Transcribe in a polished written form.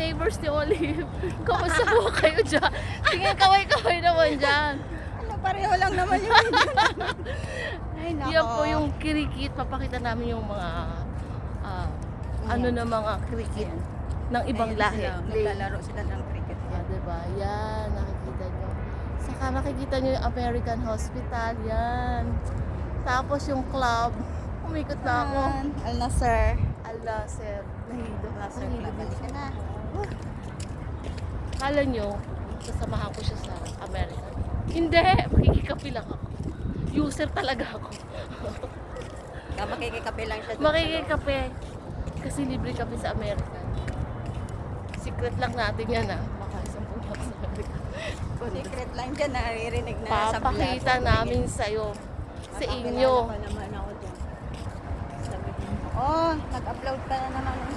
neighbors ni Olive. Kamusta po kayo dyan? Tingin kaway-kaway naman dyan. Ano, pareho lang naman yun. Ay, nako. Yan po yung kirikit. Papakita namin yung mga ano na mga kirikit ng ibang Ayun lahi. sila, maglalaro sila ng cricket. Ah, diba? Yan, nakikita nyo. Saka nakikita nyo yung American Hospital. Yan. Tapos yung club. Umikot na ako. Al Nasser. Allah, sir. Nahido. Nasser Club. Balik ka na. Kala nyo, sasamahan ko siya sa American. Hindi, makikikapi lang ako. User talaga ako. Makikikape lang siya. Makikikape. Kasi libre kape sa American. Secret lang natin yan Baka isang punak sa American. Secret lang dyan, naririnig na sa vlog. Papakita namin sa'yo. Sa inyo. Mapakilala pa naman ako dyan. Sabi ko, oh, nag-upload ka na naman ng